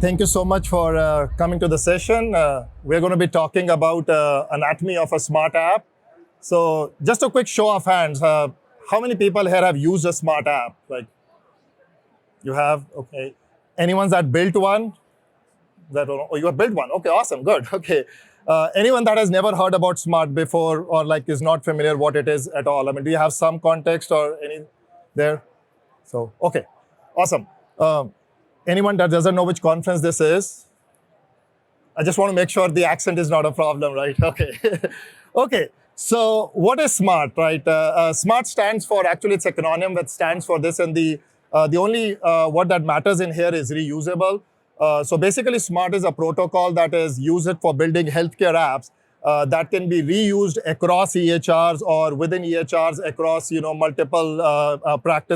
Thank you so much for coming to the session. We're going to be talking about anatomy of a smart app. So just a quick show of hands. How many people here have used a smart app? Like, you have? Okay. Anyone that built one? Oh, you have built one. Okay, awesome, good. Okay. Anyone that has never heard about smart before or like is not familiar what it is at all? I mean, do you have some context or any there? So, okay, awesome. Anyone that doesn't know which conference this is? I just want to make sure the accent is not a problem, right? Okay. Okay. So what is SMART, right? SMART stands for, actually it's an acronym that stands for this, and the only what that matters in here is reusable. So basically SMART is a protocol that is used for building healthcare apps that can be reused across EHRs or within EHRs across multiple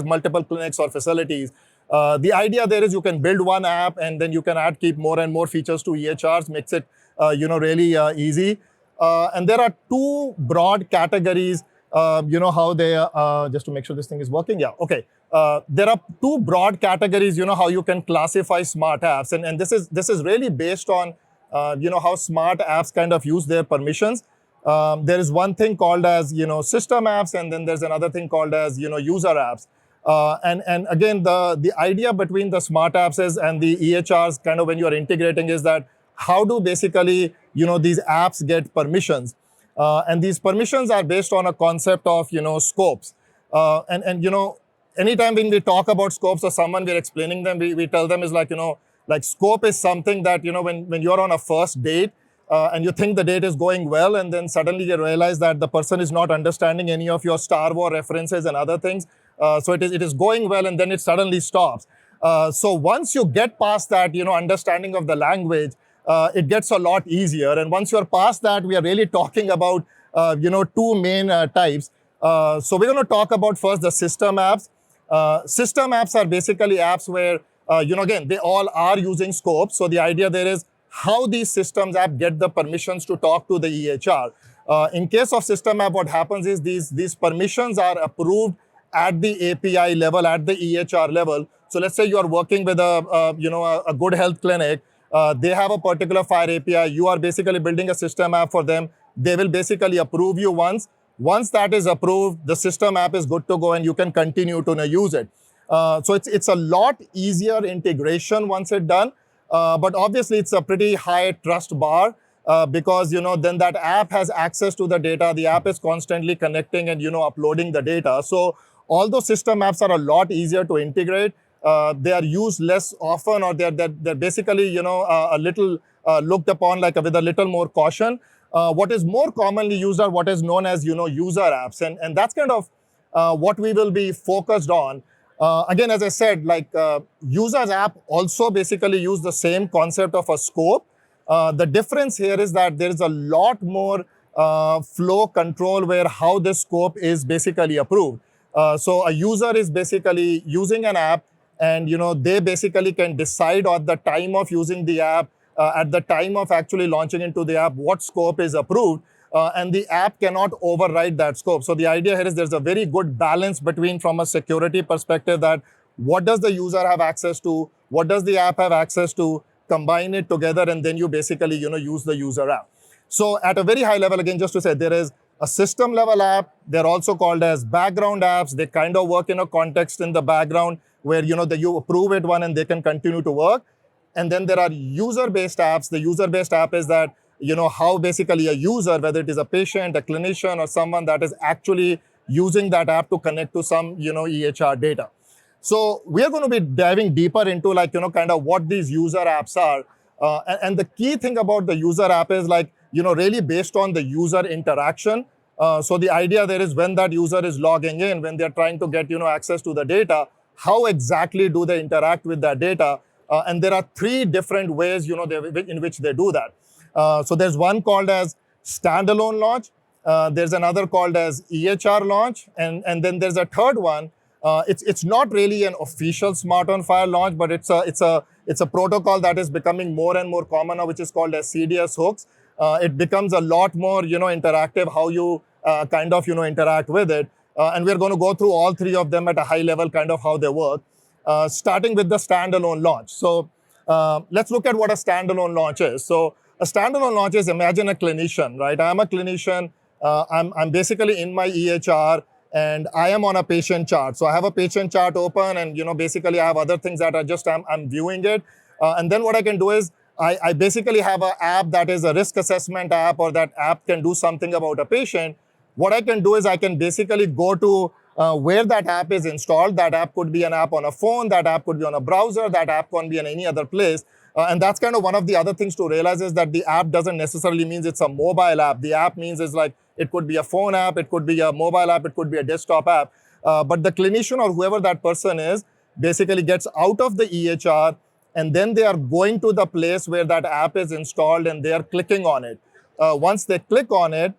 multiple clinics or facilities. The idea there is you can build one app and then you can keep more and more features to EHRs, makes it really easy. And there are two broad categories. How they just to make sure this thing is working. Yeah, okay. There are two broad categories. How you can classify smart apps, and this is really based on how smart apps kind of use their permissions. There is one thing called as system apps, and then there's another thing called as user apps. And again, the idea between the smart apps is and the EHRs kind of when you are integrating is that how do basically these apps get permissions, and these permissions are based on a concept of scopes, and anytime when we talk about scopes or someone we're explaining them, we tell them is like like scope is something that when you're on a first date and you think the date is going well, and then suddenly you realize that the person is not understanding any of your Star Wars references and other things. So it is going well, and then it suddenly stops. So once you get past that, understanding of the language, it gets a lot easier. And once you're past that, we are really talking about, two main types. So we're going to talk about first the system apps. System apps are basically apps where, again, they all are using scopes. So the idea there is how these systems app get the permissions to talk to the EHR. In case of system app, what happens is these permissions are approved at the API level, at the EHR level. So let's say you are working with a good health clinic. They have a particular FHIR API. You are basically building a system app for them. They will basically approve you once. Once that is approved, the system app is good to go and you can continue to use it. So it's a lot easier integration once it's done. But obviously it's a pretty high trust bar because then that app has access to the data. The app is constantly connecting and uploading the data. So although system apps are a lot easier to integrate, they are used less often, or they're basically a little looked upon like with a little more caution. What is more commonly used are what is known as user apps, and that's kind of what we will be focused on. Again, as I said, like users app also basically use the same concept of a scope. The difference here is that there is a lot more flow control where how this scope is basically approved. So a user is basically using an app, and they basically can decide at the time of using the app, at the time of actually launching into the app, what scope is approved, and the app cannot override that scope. So the idea here is there's a very good balance between, from a security perspective, that what does the user have access to, what does the app have access to, combine it together, and then you basically use the user app. So at a very high level, again, just to say, there is a system level app. They're also called as background apps. They kind of work in a context in the background where you approve it one and they can continue to work. And then there are user-based apps. The user-based app is that how basically a user, whether it is a patient, a clinician, or someone that is actually using that app to connect to some EHR data. So we are going to be diving deeper into kind of what these user apps are. And the key thing about the user app is really based on the user interaction. So the idea there is when that user is logging in, when they're trying to get access to the data, how exactly do they interact with that data? And there are three different ways in which they do that. So there's one called as standalone launch. There's another called as EHR launch, and then there's a third one. It's not really an official Smart on FHIR launch, but it's a protocol that is becoming more and more common now, which is called as CDS hooks. It becomes a lot more interactive how you kind of interact with it. And we're going to go through all three of them at a high level, kind of how they work, starting with the standalone launch. So Let's look at what a standalone launch is. So a standalone launch is, imagine a clinician, right? I'm a clinician. I'm basically in my EHR and I am on a patient chart. So I have a patient chart open and, basically I have other things that are just, I'm viewing it. And then what I can do is I basically have an app that is a risk assessment app, or that app can do something about a patient. What I can do is I can basically go to where that app is installed. That app could be an app on a phone, that app could be on a browser, that app can be in any other place. And that's kind of one of the other things to realize, is that the app doesn't necessarily mean it's a mobile app. The app means is like, it could be a phone app, it could be a mobile app, it could be a desktop app. But the clinician or whoever that person is basically gets out of the EHR, and then they are going to the place where that app is installed and they are clicking on it. Once they click on it,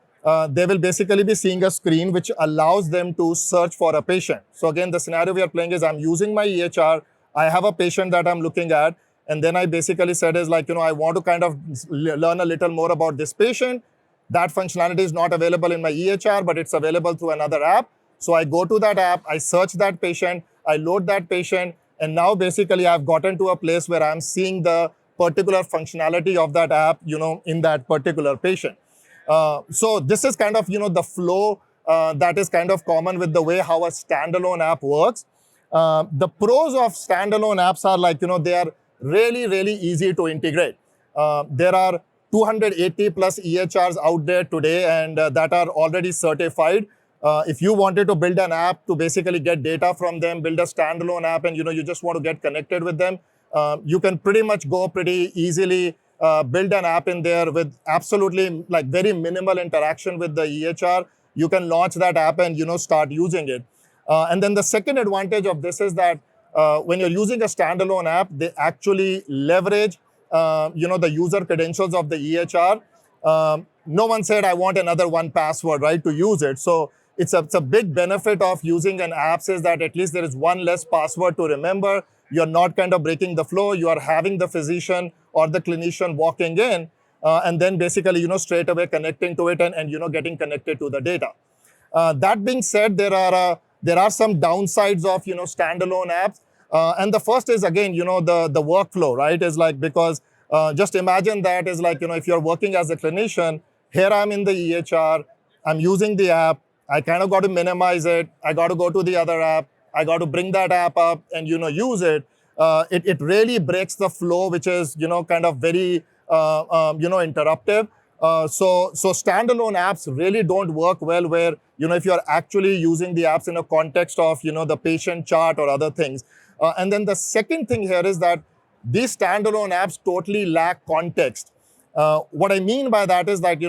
they will basically be seeing a screen which allows them to search for a patient. So again, the scenario we are playing is I'm using my EHR, I have a patient that I'm looking at, and then I basically said is like, I want to kind of learn a little more about this patient. That functionality is not available in my EHR, but it's available through another app. So I go to that app, I search that patient, I load that patient, and now basically I've gotten to a place where I'm seeing the particular functionality of that app, in that particular patient. So this is kind of, the flow that is kind of common with the way how a standalone app works. The pros of standalone apps are like, they are really, really easy to integrate. There are 280 plus EHRs out there today, and that are already certified. If you wanted to build an app to basically get data from them, build a standalone app, and you just want to get connected with them, you can pretty much go pretty easily build an app in there with absolutely like very minimal interaction with the EHR. You can launch that app and start using it. And then the second advantage of this is that when you're using a standalone app, they actually leverage the user credentials of the EHR. No one said I want another one password, right, to use it. So it's a big benefit of using an app is that at least there is one less password to remember. You're not kind of breaking the flow. You are having the physician or the clinician walking in and then basically, straight away connecting to it and getting connected to the data. That being said, there are some downsides of, standalone apps. And the first is, again, the workflow, right? Is like, because just imagine that is like, if you're working as a clinician, here I'm in the EHR, I'm using the app, I kind of got to minimize it, I got to go to the other app, I got to bring that app up and, use it. It really breaks the flow, which is, kind of very, interruptive. So standalone apps really don't work well where, if you're actually using the apps in a context of, the patient chart or other things. And then the second thing here is that these standalone apps totally lack context. What I mean by that is that,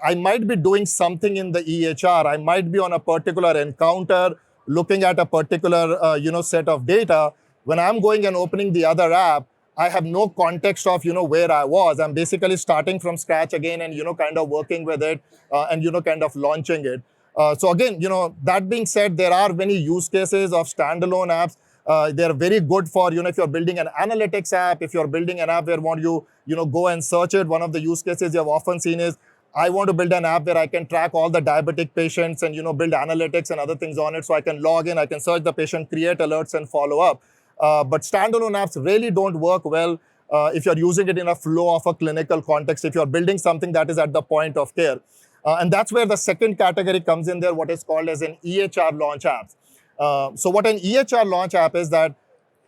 I might be doing something in the EHR. I might be on a particular encounter, looking at a particular, set of data. When I'm going and opening the other app, I have no context of, where I was. I'm basically starting from scratch again and, kind of working with it and, kind of launching it. So again, that being said, there are many use cases of standalone apps. They're very good for, if you're building an analytics app, if you're building an app where you go and search it. One of the use cases you've often seen is, I want to build an app where I can track all the diabetic patients and, build analytics and other things on it. So I can log in, I can search the patient, create alerts and follow up. But standalone apps really don't work well if you're using it in a flow of a clinical context, if you're building something that is at the point of care. And that's where the second category comes in there, what is called as an EHR launch app. So what an EHR launch app is that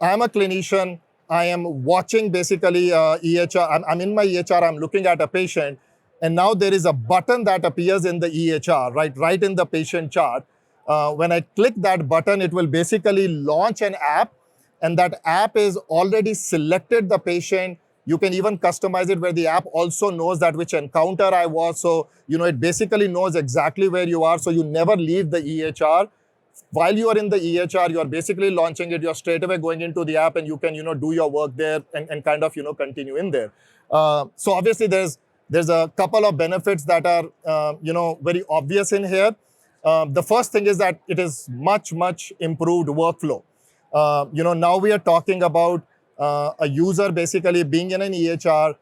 I'm a clinician, I am watching basically EHR, I'm in my EHR, I'm looking at a patient, and now there is a button that appears in the EHR, right in the patient chart. When I click that button, it will basically launch an app, and that app is already selected the patient. You can even customize it where the app also knows that which encounter I was. So, it basically knows exactly where you are. So you never leave the EHR. While you are in the EHR, you are basically launching it. You're straight away going into the app and you can, do your work there and kind of, continue in there. So obviously there's a couple of benefits that are, very obvious in here. The first thing is that it is much, much improved workflow. Now we are talking about a user basically being in an EHR,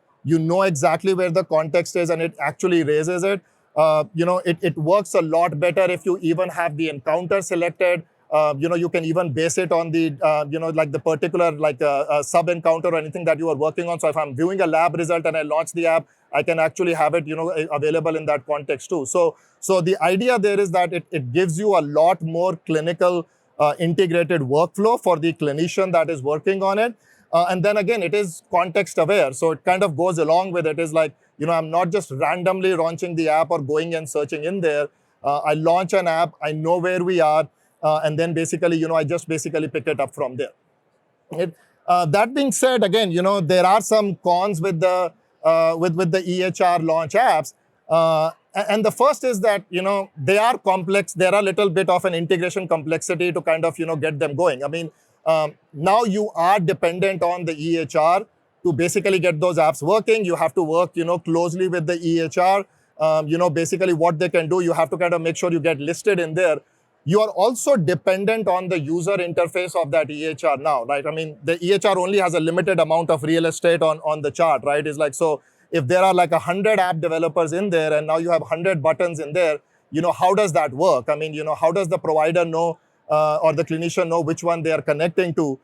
exactly where the context is and it actually raises it. It works a lot better if you even have the encounter selected. You can even base it on the, like the particular sub encounter or anything that you are working on. So if I'm viewing a lab result and I launch the app, I can actually have it, available in that context too. So the idea there is that it gives you a lot more clinical integrated workflow for the clinician that is working on it. And then again, it is context aware. So it kind of goes along with it. Is like, I'm not just randomly launching the app or going and searching in there. I launch an app, I know where we are, and then basically, I just basically pick it up from there. That being said, again, there are some cons with the EHR launch apps. And the first is that, they are complex. There are a little bit of an integration complexity to kind of, get them going. I mean, now you are dependent on the EHR to basically get those apps working. You have to work, closely with the EHR. Basically what they can do, you have to kind of make sure you get listed in there. You are also dependent on the user interface of that EHR now, right? I mean, the EHR only has a limited amount of real estate on the chart, right? It's like, so if there are like 100 app developers in there and now you have 100 buttons in there, how does that work? I mean, how does the provider know or the clinician know which one they are connecting to?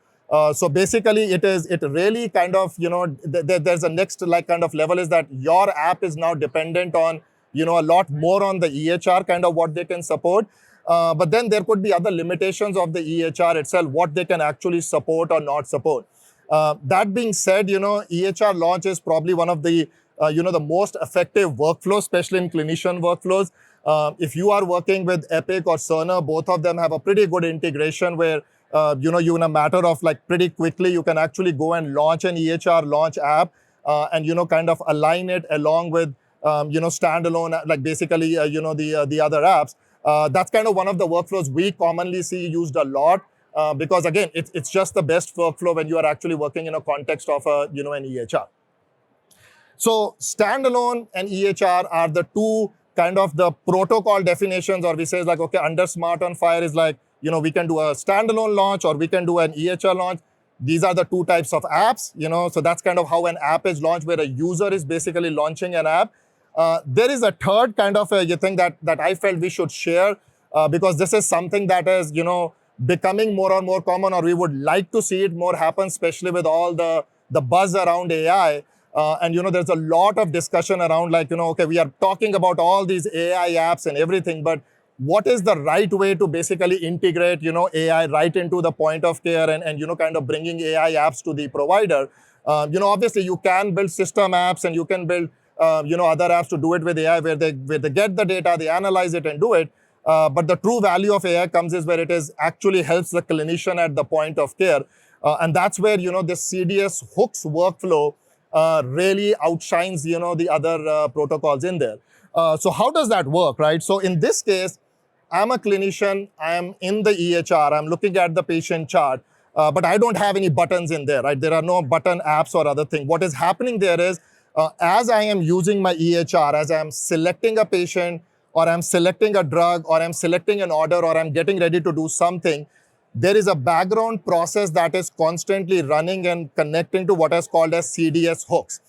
So basically it really kind of, there's a next like kind of level is that your app is now dependent on, a lot more on the EHR kind of what they can support. But then there could be other limitations of the EHR itself, what they can actually support or not support. That being said, EHR launch is probably one of the, the most effective workflows, especially in clinician workflows. If you are working with Epic or Cerner, both of them have a pretty good integration where, you in a matter of like pretty quickly, you can actually go and launch an EHR launch app and, kind of align it along with, standalone, like basically, the other apps. That's kind of one of the workflows we commonly see used a lot because again, it's just the best workflow when you are actually working in a context of an EHR. So standalone and EHR are the two kind of the protocol definitions, or we say like, okay, under Smart on FHIR is like, we can do a standalone launch or we can do an EHR launch. These are the two types of apps, so that's kind of how an app is launched, where a user is basically launching an app. There is a third kind of a thing that I felt we should share because this is something that is, becoming more and more common, or we would like to see it more happen, especially with all the buzz around AI. And, there's a lot of discussion around like, okay, we are talking about all these AI apps and everything, but what is the right way to basically integrate, AI right into the point of care and kind of bringing AI apps to the provider? Obviously you can build system apps and you can build other apps to do it with AI where they get the data, they analyze it and do it. But the true value of AI comes is where it is actually helps the clinician at the point of care. And that's where, this CDS hooks workflow really outshines, the other protocols in there. So how does that work, right? So in this case, I'm a clinician, I'm in the EHR, I'm looking at the patient chart, but I don't have any buttons in there, right? There are no button apps or other thing. What is happening there is, as I am using my EHR, as I'm selecting a patient, or I'm selecting a drug, or I'm selecting an order, or I'm getting ready to do something, there is a background process that is constantly running and connecting to what is called as CDS hooks.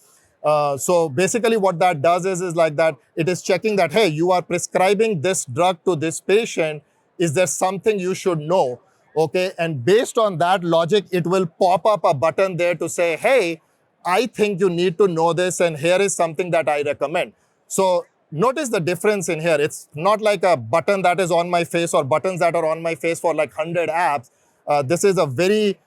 So basically what that does is like that it is checking that, hey, you are prescribing this drug to this patient. Is there something you should know? Okay, and based on that logic, it will pop up a button there to say, hey, I think you need to know this, and here is something that I recommend. So notice the difference in here. It's not like a button that is on my face or buttons that are on my face for like 100 apps. This is a very,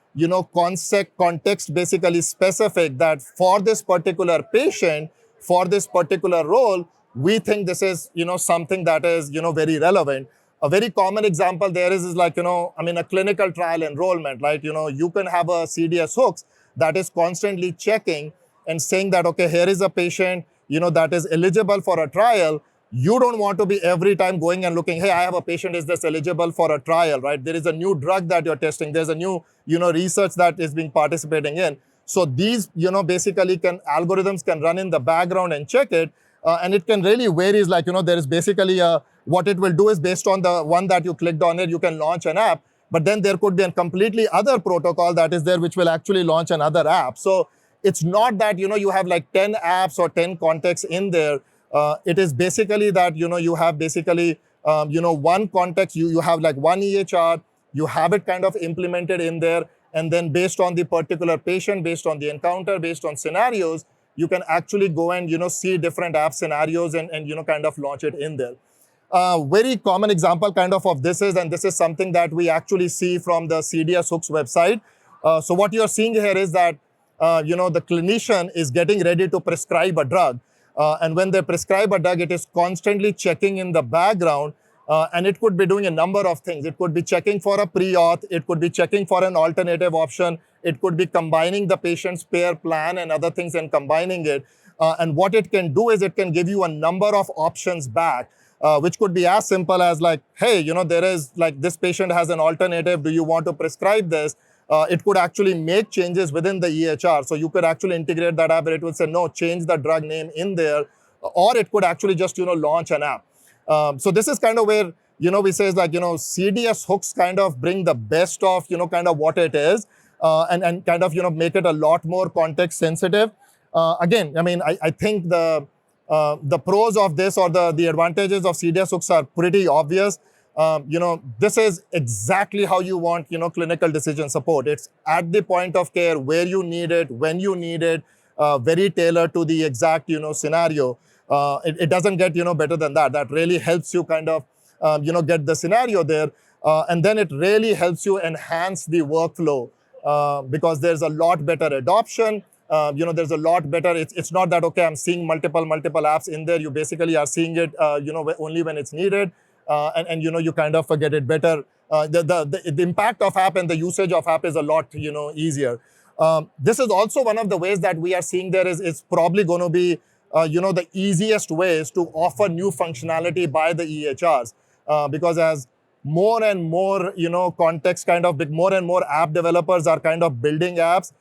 context basically specific that for this particular patient, for this particular role, we think this is, something that is, very relevant. A very common example there is like, a clinical trial enrollment, right? You can have a CDS hooks that is constantly checking and saying that, okay, here is a patient, that is eligible for a trial. You don't want to be every time going and looking, hey, I have a patient, is this eligible for a trial, right? There is a new drug that you're testing. There's a new, research that is being participating in. So these, basically algorithms can run in the background and check it. And it can really varies like, there is basically what it will do is based on the one that you clicked on it, you can launch an app. But then there could be a completely other protocol that is there, which will actually launch another app. So it's not that, you have like 10 apps or 10 contexts in there. It is basically that, you have basically, one context, you have like one EHR, You have it kind of implemented in there, and then based on the particular patient, based on the encounter, based on scenarios, you can actually go and see different app scenarios and kind of launch it in there. Very common example kind of this is, and this is something that we actually see from the CDS Hooks website. So what you're seeing here is that the clinician is getting ready to prescribe a drug. And when they prescribe a drug, it is constantly checking in the background, and it could be doing a number of things. It could be checking for a pre-auth, it could be checking for an alternative option, it could be combining the patient's payer plan and other things and combining it. And what it can do is it can give you a number of options back, which could be as simple as like, hey, there is like this patient has an alternative, do you want to prescribe this? It could actually make changes within the EHR. So you could actually integrate that app where it would say, no, change the drug name in there. Or it could actually just, launch an app. So this is kind of where, we say is like, CDS Hooks kind of bring the best of, kind of what it is, and kind of, make it a lot more context sensitive. Again, I mean, I think the pros of this or the advantages of CDS Hooks are pretty obvious. This is exactly how you want, clinical decision support. It's at the point of care where you need it, when you need it, very tailored to the exact, scenario. It doesn't get, better than that. That really helps you kind of, get the scenario there. And then it really helps you enhance the workflow because there's a lot better adoption. There's a lot better. It's not that, okay, I'm seeing multiple apps in there. You basically are seeing it, only when it's needed. And you kind of get it better. The impact of app and the usage of app is a lot, easier. This is also one of the ways that we are seeing there is probably going to be, the easiest ways to offer new functionality by the EHRs. Because as more and more, context kind of, more and more app developers are kind of building apps,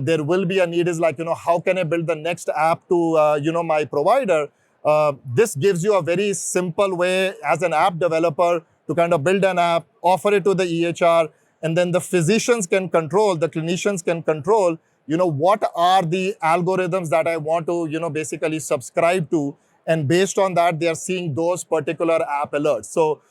there will be a need is like, how can I build the next app to, my provider? This gives you a very simple way as an app developer to kind of build an app, offer it to the EHR, and then the physicians can control, the clinicians can control, what are the algorithms that I want to, basically subscribe to. And based on that, they are seeing those particular app alerts. So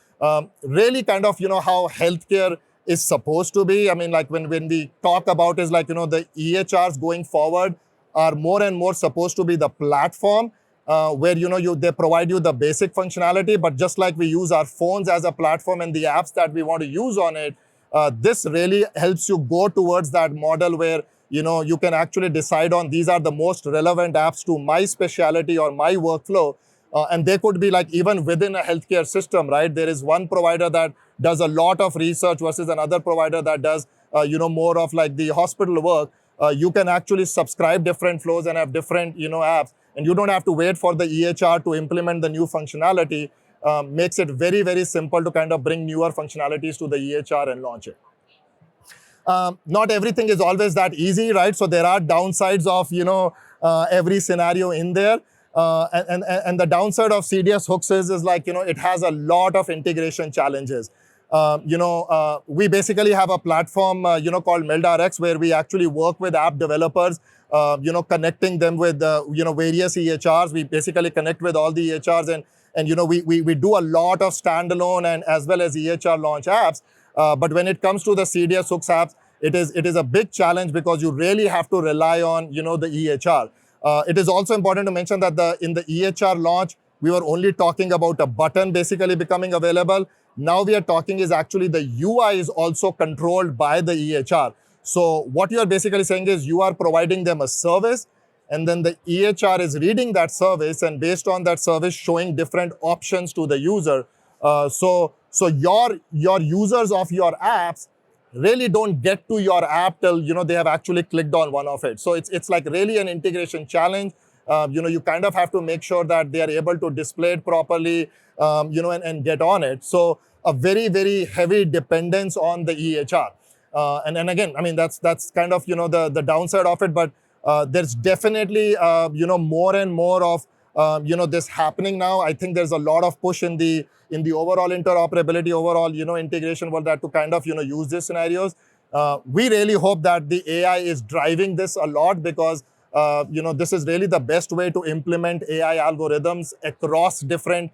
really kind of, how healthcare is supposed to be. I mean, like when we talk about is like, the EHRs going forward are more and more supposed to be the platform where, they provide you the basic functionality, but just like we use our phones as a platform and the apps that we want to use on it, this really helps you go towards that model where, you can actually decide on these are the most relevant apps to my specialty or my workflow. And they could be like even within a healthcare system, right? There is one provider that does a lot of research versus another provider that does, more of like the hospital work. You can actually subscribe different flows and have different, apps. And you don't have to wait for the EHR to implement the new functionality. Makes it very, very simple to kind of bring newer functionalities to the EHR and launch it. Not everything is always that easy, right? So there are downsides of, every scenario in there. And the downside of CDS Hooks is like, it has a lot of integration challenges. We basically have a platform, called MeldRx, where we actually work with app developers, connecting them with, various EHRs. We basically connect with all the EHRs and we do a lot of standalone and as well as EHR launch apps. But when it comes to the CDS Hooks apps, it is a big challenge because you really have to rely on, the EHR. It is also important to mention that in the EHR launch, we were only talking about a button basically becoming available. Now we are talking is actually the UI is also controlled by the EHR. So what you are basically saying is you are providing them a service, and then the EHR is reading that service and based on that service showing different options to the user. So your users of your apps really don't get to your app till they have actually clicked on one of it. So it's like really an integration challenge. You kind of have to make sure that they are able to display it properly, and get on it. So a very, very heavy dependence on the EHR. And again, I mean, that's kind of, the downside of it, but there's definitely, more and more of, this happening now. I think there's a lot of push in the overall interoperability, overall, integration world that to kind of, use these scenarios. We really hope that the AI is driving this a lot because, this is really the best way to implement AI algorithms across different,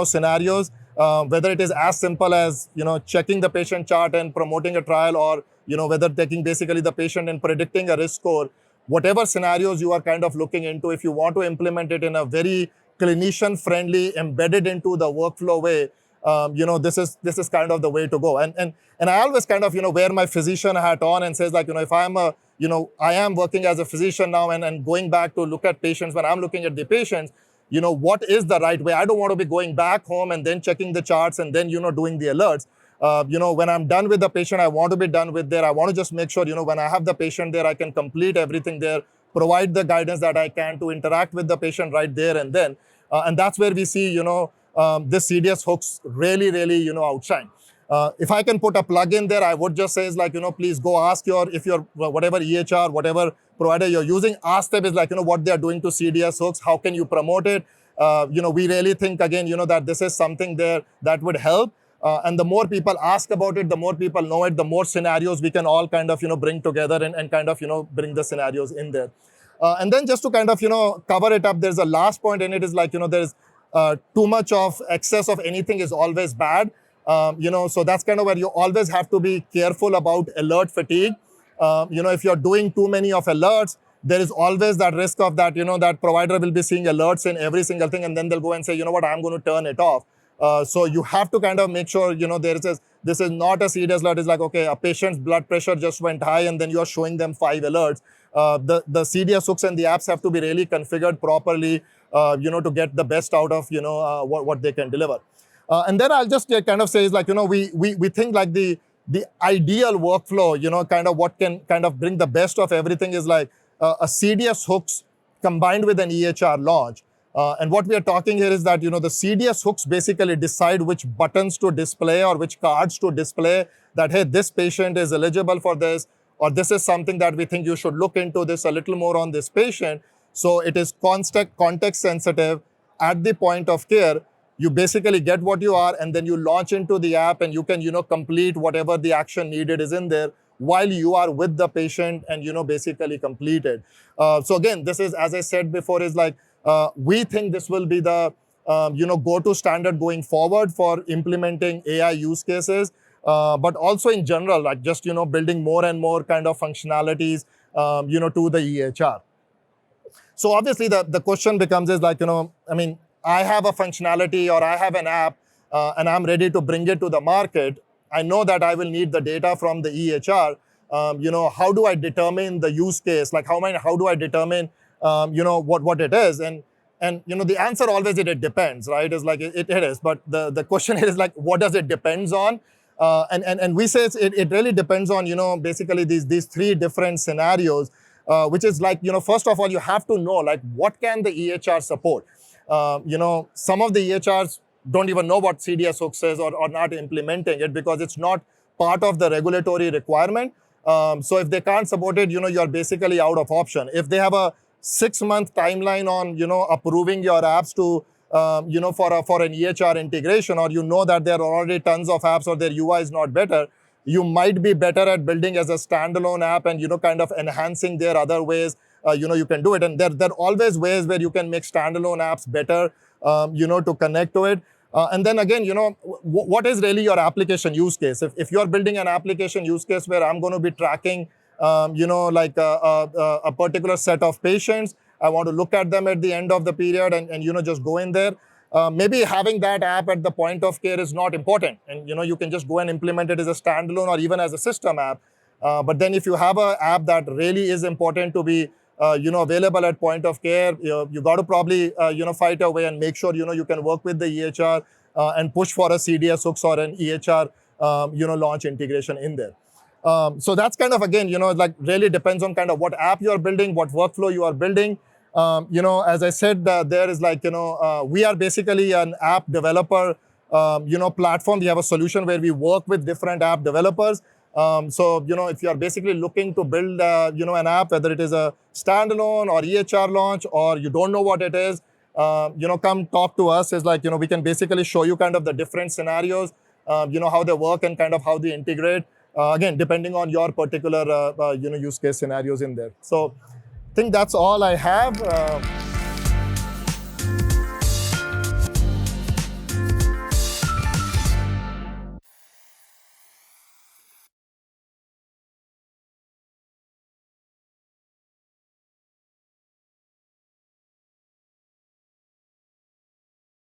scenarios. whether it is as simple as, checking the patient chart and promoting a trial, or, whether taking basically the patient and predicting a risk score, whatever scenarios you are kind of looking into, if you want to implement it in a very clinician-friendly, embedded into the workflow way, this is kind of the way to go. And I always kind of, wear my physician hat on and says, like, if I'm I am working as a physician now, and going back to look at patients, when I'm looking at the patients, what is the right way? I don't want to be going back home and then checking the charts and then, doing the alerts. When I'm done with the patient, I want to be done with there. I want to just make sure, when I have the patient there, I can complete everything there, provide the guidance that I can to interact with the patient right there and then. And that's where we see, this CDS hooks really, really, outshine. If I can put a plug in there, I would just say is like, please go ask if your whatever EHR, whatever provider you're using, ask them is like, what they're doing to CDS hooks, how can you promote it? We really think again, that this is something there that would help. And the more people ask about it, the more people know it, the more scenarios we can all kind of, bring together and kind of, bring the scenarios in there. And then just to kind of, cover it up, there's a last point in it is like, there's too much of excess of anything is always bad. So that's kind of where you always have to be careful about alert fatigue. If you're doing too many of alerts, there is always that risk of that, that provider will be seeing alerts in every single thing, and then they'll go and say, what, I'm going to turn it off. So you have to kind of make sure, this is not a CDS alert. It's like, okay, a patient's blood pressure just went high, and then you're showing them 5 alerts. The CDS hooks and the apps have to be really configured properly, to get the best out of, what they can deliver. And then I'll just kind of say is like, we think like the ideal workflow, kind of what can kind of bring the best of everything is like a CDS hooks combined with an EHR launch. And what we are talking here is that, the CDS hooks basically decide which buttons to display or which cards to display, that, hey, this patient is eligible for this, or this is something that we think you should look into this a little more on this patient. So it is context sensitive at the point of care. You basically get what you are, and then you launch into the app, and you can, complete whatever the action needed is in there while you are with the patient and, basically complete it. So again, this is, as I said before, is like, we think this will be the, go-to standard going forward for implementing AI use cases, but also in general, like just, building more and more kind of functionalities, to the EHR. So obviously the question becomes is like, I have a functionality or I have an app and I'm ready to bring it to the market. I know that I will need the data from the EHR. How do I determine the use case? Like how do I determine, what it is? And the answer always is it depends, right? It's like it is. But the question is like, what does it depends on? And we say it really depends on, basically these 3 different scenarios, which is like, first of all, you have to know like what can the EHR support? Some of the EHRs don't even know what CDS hooks is or not implementing it because it's not part of the regulatory requirement. So if they can't support it, you're basically out of option. If they have a 6-month timeline on, approving your apps to, for an EHR integration, or that there are already tons of apps or their UI is not better, you might be better at building as a standalone app and, kind of enhancing their other ways. You can do it. And there are always ways where you can make standalone apps better, to connect to it. And then again, what is really your application use case? If you're building an application use case where I'm going to be tracking, like a particular set of patients, I want to look at them at the end of the period and just go in there. Maybe having that app at the point of care is not important. And, you can just go and implement it as a standalone or even as a system app. But then if you have an app that really is important to be available at point of care, you got to probably, fight your way and make sure, you can work with the EHR and push for a CDS hooks or an EHR, launch integration in there. So that's kind of, again, like really depends on kind of what app you are building, what workflow you are building. As I said, there is like, we are basically an app developer, platform. We have a solution where we work with different app developers. So, if you are basically looking to build, an app, whether it is a standalone or EHR launch, or you don't know what it is, come talk to us. It's like, we can basically show you kind of the different scenarios, how they work and kind of how they integrate, again, depending on your particular, use case scenarios in there. So I think that's all I have.